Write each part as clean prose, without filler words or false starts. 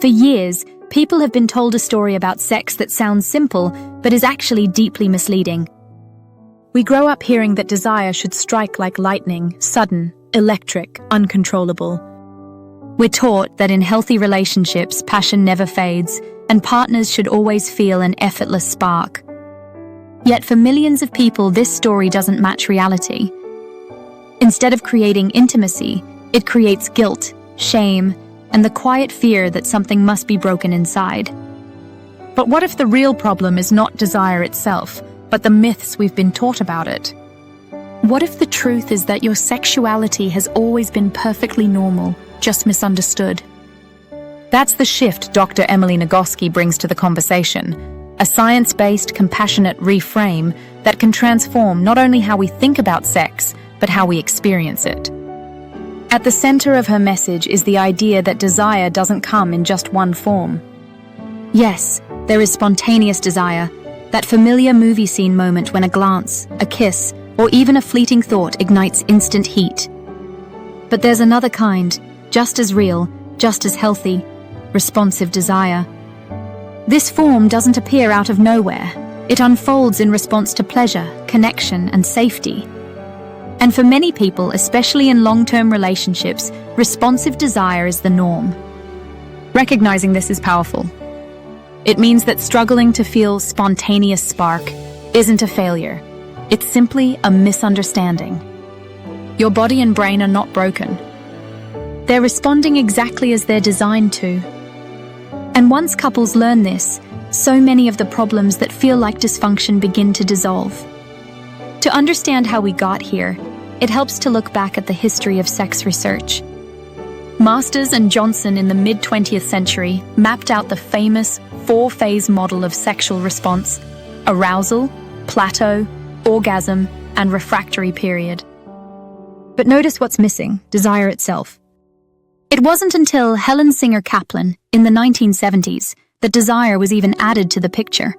For years, people have been told a story about sex that sounds simple, but is actually deeply misleading. We grow up hearing that desire should strike like lightning, sudden, electric, uncontrollable. We're taught that in healthy relationships, passion never fades, and partners should always feel an effortless spark. Yet for millions of people, this story doesn't match reality. Instead of creating intimacy, it creates guilt, shame, and the quiet fear that something must be broken inside. But what if the real problem is not desire itself, but the myths we've been taught about it? What if the truth is that your sexuality has always been perfectly normal, just misunderstood? That's the shift Dr. Emily Nagoski brings to the conversation, a science-based, compassionate reframe that can transform not only how we think about sex, but how we experience it. At the center of her message is the idea that desire doesn't come in just one form. Yes, there is spontaneous desire, that familiar movie scene moment when a glance, a kiss, or even a fleeting thought ignites instant heat. But there's another kind, just as real, just as healthy, responsive desire. This form doesn't appear out of nowhere. It unfolds in response to pleasure, connection, and safety. And for many people, especially in long-term relationships, responsive desire is the norm. Recognizing this is powerful. It means that struggling to feel spontaneous spark isn't a failure. It's simply a misunderstanding. Your body and brain are not broken. They're responding exactly as they're designed to. And once couples learn this, so many of the problems that feel like dysfunction begin to dissolve. To understand how we got here, it helps to look back at the history of sex research. Masters and Johnson in the mid-20th century mapped out the famous 4-phase model of sexual response: arousal, plateau, orgasm, and refractory period. But notice what's missing: desire itself. It wasn't until Helen Singer Kaplan in the 1970s that desire was even added to the picture.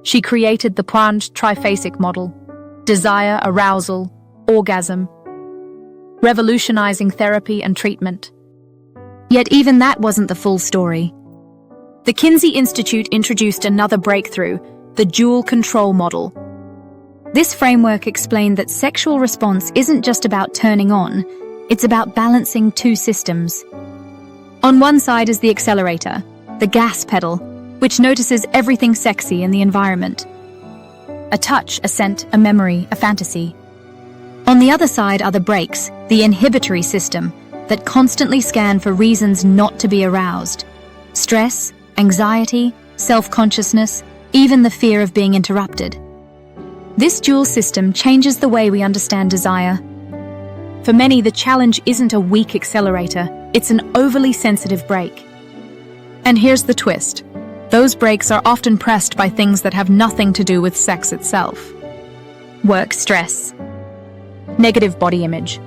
She created the planned triphasic model: desire, arousal, orgasm, revolutionizing therapy and treatment. Yet even that wasn't the full story. The Kinsey Institute introduced another breakthrough, the dual control model. This framework explained that sexual response isn't just about turning on, it's about balancing two systems. On one side is the accelerator, the gas pedal, which notices everything sexy in the environment. A touch, a scent, a memory, a fantasy. On the other side are the brakes, the inhibitory system, that constantly scan for reasons not to be aroused. Stress, anxiety, self-consciousness, even the fear of being interrupted. This dual system changes the way we understand desire. For many, the challenge isn't a weak accelerator, it's an overly sensitive brake. And here's the twist. Those brakes are often pressed by things that have nothing to do with sex itself. Work stress, negative body image,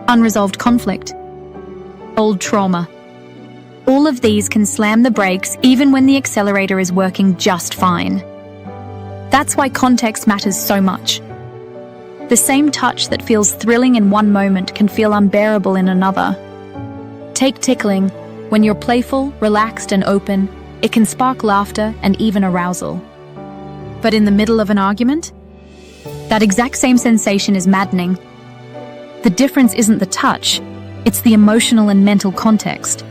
unresolved conflict, old trauma. All of these can slam the brakes even when the accelerator is working just fine. That's why context matters so much. The same touch that feels thrilling in one moment can feel unbearable in another. Take tickling. When you're playful, relaxed, and open, it can spark laughter and even arousal. But in the middle of an argument? That exact same sensation is maddening. The difference isn't the touch, it's the emotional and mental context.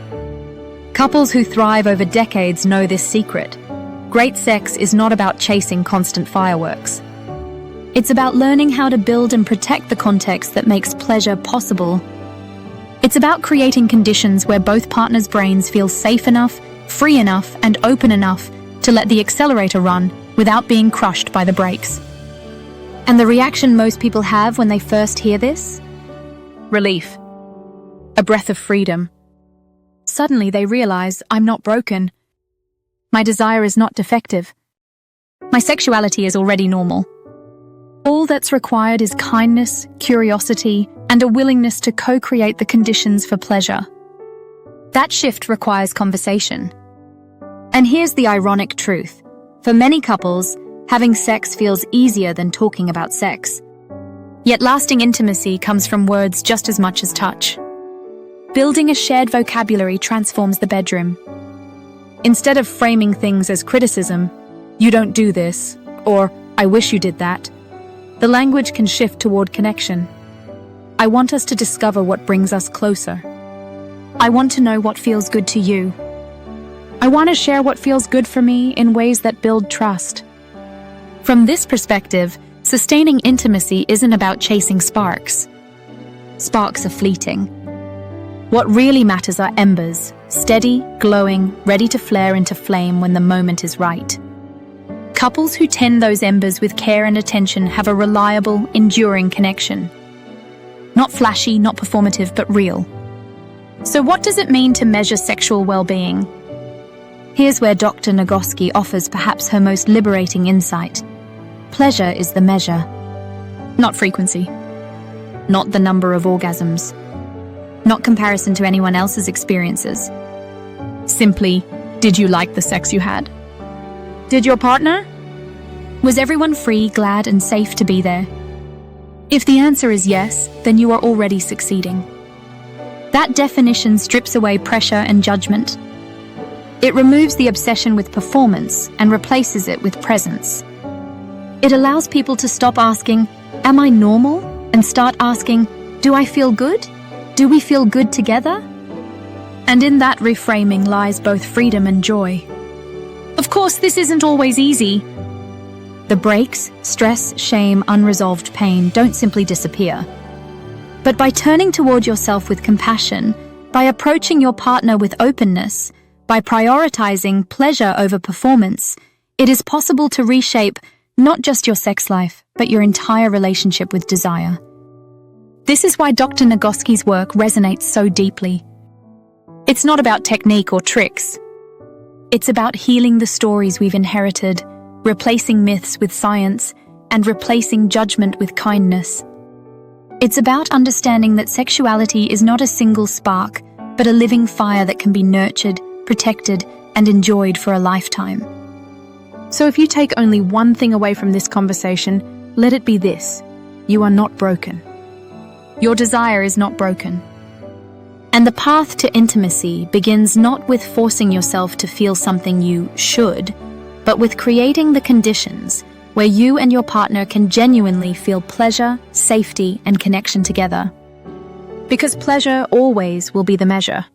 Couples who thrive over decades know this secret. Great sex is not about chasing constant fireworks. It's about learning how to build and protect the context that makes pleasure possible. It's about creating conditions where both partners' brains feel safe enough, free enough, and open enough to let the accelerator run without being crushed by the brakes. And the reaction most people have when they first hear this? Relief. A breath of freedom. Suddenly they realize, I'm not broken. My desire is not defective. My sexuality is already normal. All that's required is kindness, curiosity, and a willingness to co-create the conditions for pleasure. That shift requires conversation. And here's the ironic truth. For many couples, having sex feels easier than talking about sex. Yet lasting intimacy comes from words just as much as touch. Building a shared vocabulary transforms the bedroom. Instead of framing things as criticism, "You don't do this," or "I wish you did that," the language can shift toward connection. I want us to discover what brings us closer. I want to know what feels good to you. I want to share what feels good for me in ways that build trust. From this perspective, sustaining intimacy isn't about chasing sparks. Sparks are fleeting. What really matters are embers, steady, glowing, ready to flare into flame when the moment is right. Couples who tend those embers with care and attention have a reliable, enduring connection. Not flashy, not performative, but real. So what does it mean to measure sexual well-being? Here's where Dr. Nagoski offers perhaps her most liberating insight. Pleasure is the measure, not frequency, not the number of orgasms, not comparison to anyone else's experiences. Simply, did you like the sex you had? Did your partner? Was everyone free, glad, and safe to be there? If the answer is yes, then you are already succeeding. That definition strips away pressure and judgment. It removes the obsession with performance and replaces it with presence. It allows people to stop asking, "Am I normal?" and start asking, "Do I feel good? Do we feel good together?" And in that reframing lies both freedom and joy. Of course, this isn't always easy. The breaks, stress, shame, unresolved pain don't simply disappear. But by turning toward yourself with compassion, by approaching your partner with openness, by prioritizing pleasure over performance, it is possible to reshape not just your sex life, but your entire relationship with desire. This is why Dr. Nagoski's work resonates so deeply. It's not about technique or tricks. It's about healing the stories we've inherited, replacing myths with science, and replacing judgment with kindness. It's about understanding that sexuality is not a single spark, but a living fire that can be nurtured, protected, and enjoyed for a lifetime. So if you take only one thing away from this conversation, let it be this: you are not broken. Your desire is not broken. And the path to intimacy begins not with forcing yourself to feel something you should, but with creating the conditions where you and your partner can genuinely feel pleasure, safety, and connection together. Because pleasure always will be the measure.